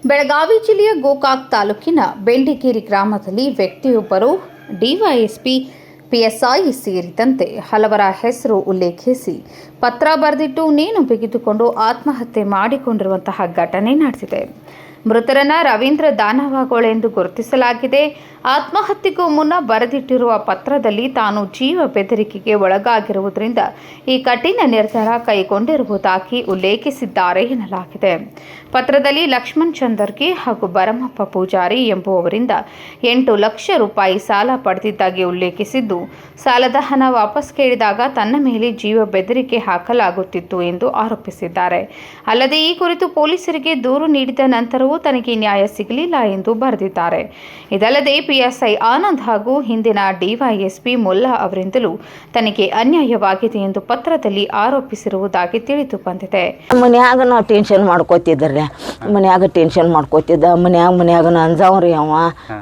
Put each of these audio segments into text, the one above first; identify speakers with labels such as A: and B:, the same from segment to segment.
A: ಬೆಳಗಾವಿ ಜಿಲ್ಲೆಯ ಗೋಕಾಕ್ ತಾಲೂಕಿನ ಬೆಂಡಿಗೇರಿ ಗ್ರಾಮದಲ್ಲಿ ವ್ಯಕ್ತಿಯೊಬ್ಬರು ಡಿವೈಎಸ್ಪಿ ಪಿಎಸ್ಐ ಸೇರಿದಂತೆ ಹಲವರ ಹೆಸರು ಉಲ್ಲೇಖಿಸಿ ಪತ್ರ ಬರೆದಿಟ್ಟು ನೇಣು ಬಿಗಿದುಕೊಂಡು ಆತ್ಮಹತ್ಯೆ ಮಾಡಿಕೊಂಡಿರುವಂತಹ ಘಟನೆ ನಡೆದಿದೆ. ಮೃತರನ್ನ ರವೀಂದ್ರ ದಾನವಾಗೋಳ ಎಂದು ಗುರುತಿಸಲಾಗಿದೆ. ಆತ್ಮಹತ್ಯೆಗೂ ಮುನ್ನ ಬರೆದಿಟ್ಟಿರುವ ಪತ್ರದಲ್ಲಿ ತಾನು ಜೀವ ಬೆದರಿಕೆಗೆ ಒಳಗಾಗಿರುವುದರಿಂದ ಈ ಕಠಿಣ ನಿರ್ಧಾರ ಕೈಗೊಂಡಿರುವುದಾಗಿ ಉಲ್ಲೇಖಿಸಿದ್ದಾರೆ ಎನ್ನಲಾಗಿದೆ. ಪತ್ರದಲ್ಲಿ ಲಕ್ಷ್ಮಣ್ ಚಂದರ್ಗಿ ಹಾಗೂ ಭರಮಪ್ಪ ಪೂಜಾರಿ ಎಂಬುವವರಿಂದ 8 ಲಕ್ಷ ರೂಪಾಯಿ ಸಾಲ ಪಡೆದಿದ್ದಾಗಿ ಉಲ್ಲೇಖಿಸಿದ್ದು, ಸಾಲದ ಹಣ ವಾಪಸ್ ಕೇಳಿದಾಗ ತನ್ನ ಮೇಲೆ ಜೀವ ಬೆದರಿಕೆ ಹಾಕಲಾಗುತ್ತಿತ್ತು ಎಂದು ಆರೋಪಿಸಿದ್ದಾರೆ. ಅಲ್ಲದೆ ಈ ಕುರಿತು ಪೊಲೀಸರಿಗೆ ದೂರು ನೀಡಿದ ನಂತರವೂ ತನಗೆ ನ್ಯಾಯ ಸಿಗಲಿಲ್ಲ ಎಂದು ಬರೆದಿದ್ದಾರೆ. ಇದಲ್ಲದೆ ಪಿಎಸ್ಐ ಆನಂದ್ ಹಾಗೂ ಹಿಂದಿನ ಡಿವೈಎಸ್ಪಿ ಮುಲ್ಲಾ ಅವರಿಂದಲೂ ತನಗೆ ಅನ್ಯಾಯವಾಗಿದೆ ಎಂದು ಪತ್ರದಲ್ಲಿ ಆರೋಪಿಸಿರುವುದಾಗಿ ತಿಳಿದು ಬಂದಿದೆ.
B: ಮನ್ಯಾಗ ನಾವು ಟೆನ್ಷನ್ ಮಾಡ್ಕೋತಿದ್ರಿ, ಮನ್ಯಾಗ ಟೆನ್ಷನ್ ಮಾಡ್ಕೋತಿದ್ದ, ಮನ್ಯಾಗ ಅಂಜಾವ್ರಿ ಅವ,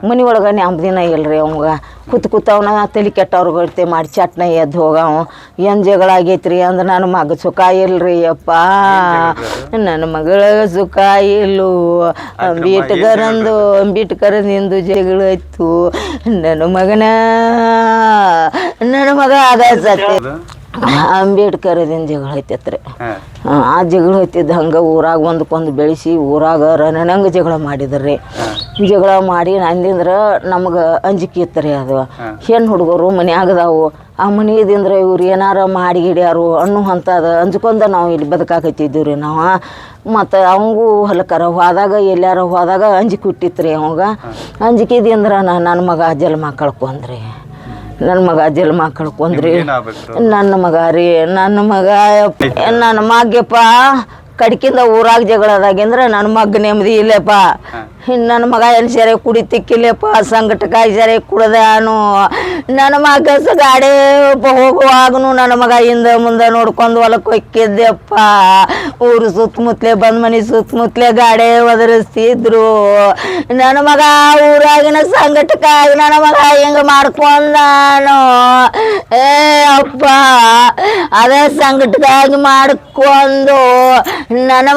B: ಮನೆ ಒಳಗೆ ನೆಮ್ಮದಿನ ಇಲ್ರಿ ಅವಂಗ. ಕೂತವನ ತಲೆ ಕೆಟ್ಟವ್ರ ಗಡ್ತೆ ಮಾಡಿ ಚಟ್ನ ಎದ್ದು ಹೋಗವ. ಏನು ಜಗಳ ಆಗೈತ್ರಿ ಅಂದ್ರೆ ನನ್ನ ಮಗ ಸುಖ ಇಲ್ರಿ ಅಪ್ಪ, ನನ್ನ ಮಗಳ ಸುಖ ಇಲ್ಲು, ಅಂಬೇಡ್ಕರನಿಂದು ಜಗಳ ಆಯ್ತು, ನನ್ನ ಮಗ ಆದ ಸತ್ಯ ಅಂಬೇಡ್ಕರದಿಂದ ಜಗಳ ಐತತ್ರಿ. ಆ ಜಗಳ ಐತಿದ್ದ ಹಂಗೆ ಊರಾಗ ಒಂದಕ್ಕೊಂದು ಬೆಳೆಸಿ ಊರಾಗ ನನಂಗೆ ಜಗಳ ಮಾಡಿದ್ರಿ. ಜಗಳ ಮಾಡಿ ಅಂದಿಂದ್ರೆ ನಮಗೆ ಅಂಜಿಕೆ ಇತ್ತರಿ. ಅದು ಹೆಣ್ಣು ಹುಡುಗರು ಮನ್ಯಾಗದಾವು, ಆ ಮನೆಯದಿಂದ್ರೆ ಇವ್ರು ಏನಾರ ಮಾಡಿ ಹಿಡಿಯಾರು ಅನ್ನೋ ಅಂಥದ್ದು ಅಂಜ್ಕೊಂಡ ನಾವು ಇಲ್ಲಿ ಬದುಕಾಕತ್ತಿದ್ದೀವಿ ರೀ ನಾವು. ಮತ್ತು ಅವಂಗೂ ಹೊಲಕರ ಹೋದಾಗ ಎಲ್ಲಾರ ಹೋದಾಗ ಅಂಜಿಕೆ ಹುಟ್ಟಿತ್ತು ರೀ ಅವಾಗ. ಅಂಜಿಕೆದಿಂದ್ರೆ ನನ್ನ ಮಗ ಜನ್ಮ ಕಳ್ಕೊಂಡ್ರಿ, ನನ್ನ ಮಗ ರೀ, ನನ್ನ ಮಗಪ್ಪ ಕಡ್ಕಿಂದ ಊರಾಗ ಜಗಳದಾಗಿಂದ್ರೆ ನನ್ನ ಮಗ ನೆಮ್ಮದಿ ಇಲ್ಲಪ್ಪ. ನನ್ನ ಮಗ ಏನು ಸರಿ ಕುಡಿತಿಕ್ಕಿಲ್ಲಪ್ಪ, ಸಂಕಟಕ್ಕಾಗಿ ಸರಿ ಕುಡ್ದಾನು. ನನ್ನ ಮಗ ಗಾಡಿ ಹೋಗುವಾಗನು ನನ್ನ ಮಗ ಹಿಂದೆ ಮುಂದೆ ನೋಡ್ಕೊಂಡು ಹೊಲಕ್ಕೆ ಹೊಕ್ಕಿದ್ದೆಪ್ಪ. ಊರು ಸುತ್ತಮುತ್ತಲೇ ಮನೆ ಸುತ್ತಮುತ್ತಲೇ ಗಾಡಿ ಒದರಿಸ್ತಿದ್ರು. ನನ್ನ ಮಗ ಊರಾಗಿನ ಸಂಕಟಕ್ಕಾಗಿ ನನ್ನ ಮಗ ಹಿಂಗೆ ಮಾಡ್ಕೊಂಡಾನು. ಅಪ್ಪ ಅದೇ ಸಂಕಟಕ್ಕಾಗಿ ಮಾಡ್ಕೊಂಡು ನನ್ನ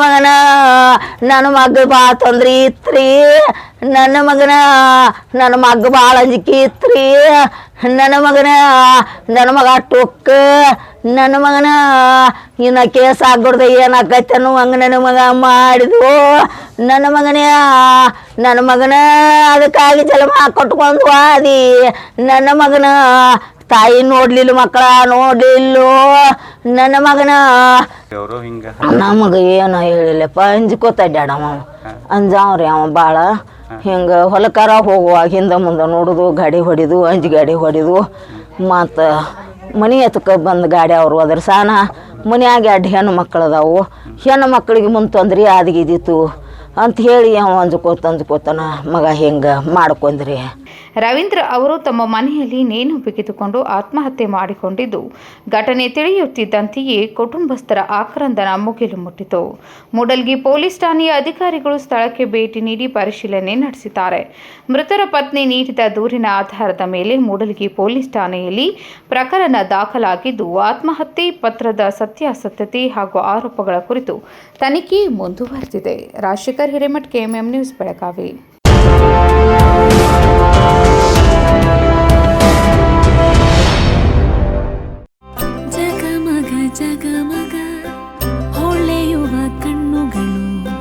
B: ಮಗ ಬಾ ತೊಂದ್ರೆ ಇತ್ರಿ. ನನ್ನ ಮಗ ಭಾಳ ಅಂಜಿಕೆ ಇತ್ರಿ. ನನ್ನ ಮಗ ಟೊಕ್ಕ, ನನ್ನ ಮಗನ ಇನ್ನು ಕೇಸ್ ಆಗ್ಬಿಡ್ದೆ ಏನಾಕೈತನು ಹಂಗೆ ನನ್ನ ಮಗ ಮಾಡಿದ್ವು. ನನ್ನ ಮಗನ ಅದಕ್ಕಾಗಿ ಜನ್ಮ ಕೊಟ್ಕೊಂಡು ಆದಿ. ನನ್ನ ಮಗನ ತಾಯಿ ನೋಡ್ಲಿಲ್ಲ, ಮಕ್ಕಳ ನೋಡ್ಲಿಲ್ಲೋ. ನನ್ನ ನಮಗ ಏನು ಹೇಳಿಲ್ಲಪ್ಪ, ಅಂಜ್ಕೋತಾಡ್ಯಾಡವ, ಅಂಜಾವ್ರಿ ಅವ ಭಾಳ. ಹಿಂಗೆ ಹೊಲಕಾರ ಹೋಗುವಾಗ ಹಿಂದೆ ಮುಂದೆ ನೋಡೋದು, ಗಾಡಿ ಹೊಡಿದು, ಗಾಡಿ ಹೊಡಿದು. ಮತ್ತು ಮನೆ ಎತ್ತಕ್ಕೆ ಬಂದು ಗಾಡಿ ಅವ್ರು ಅದ್ರ ಸಾನ ಮನ್ಯಾಗ 2 ಹೆಣ್ಣು ಮಕ್ಕಳದಾವು. ಹೆಣ್ಣು ಮಕ್ಕಳಿಗೆ ಮುಂದೆ ತೊಂದ್ರೆ ಆದಿಗಿದ್ದಿತ್ತು ಅಂತ ಹೇಳಿ ಅವ ಅಂಜ್ಕೋತಾನ ಮಗ ಹಿಂಗೆ ಮಾಡ್ಕೊಂಡ್ರಿ.
A: ರವೀಂದ್ರ ಅವರು ತಮ್ಮ ಮನೆಯಲ್ಲಿ ನೇಣು ಬಿಗಿದುಕೊಂಡು ಆತ್ಮಹತ್ಯೆ ಮಾಡಿಕೊಂಡಿದ್ದು, ಘಟನೆ ತಿಳಿಯುತ್ತಿದ್ದಂತೆಯೇ ಕುಟುಂಬಸ್ಥರ ಆಕ್ರಂದನ ಮುಗಿಲು ಮುಟ್ಟಿತು. ಮೂಡಲ್ಗಿ ಪೊಲೀಸ್ ಠಾಣೆಯ ಅಧಿಕಾರಿಗಳು ಸ್ಥಳಕ್ಕೆ ಭೇಟಿ ನೀಡಿ ಪರಿಶೀಲನೆ ನಡೆಸಿದ್ದಾರೆ. ಮೃತರ ಪತ್ನಿ ನೀಡಿದ ದೂರಿನ ಆಧಾರದ ಮೇಲೆ ಮೂಡಲ್ಗಿ ಪೊಲೀಸ್ ಠಾಣೆಯಲ್ಲಿ ಪ್ರಕರಣ ದಾಖಲಾಗಿದ್ದು, ಆತ್ಮಹತ್ಯೆ ಪತ್ರದ ಸತ್ಯಾಸತ್ಯತೆ ಹಾಗೂ ಆರೋಪಗಳ ಕುರಿತು ತನಿಖೆ ಮುಂದುವರೆದಿದೆ. Rajashekhar Hiremath, KMM news, Belagavi.
C: ಜಗಮಗ ಹೊಳೆಯುವ ಕಣ್ಣುಗಳು,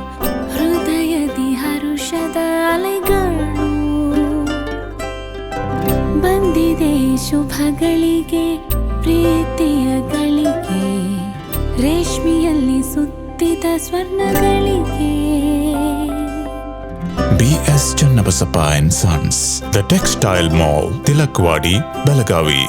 C: ಹೃದಯದಿ ಹರುಷದ ಅಲೆಗಳು. ಬಂದಿದೆ ಶುಭಗಳಿಗೆ, ಪ್ರೀತಿಯ ಗಳಿಗೆ, ರೇಷ್ಮೆಯಲ್ಲಿ ಸುತ್ತಿದ ಸ್ವರ್ಣಗಳಿಗೆ.
D: BS Channabasappa and Sons, The Textile Mall, Tilakvadi, Belagavi.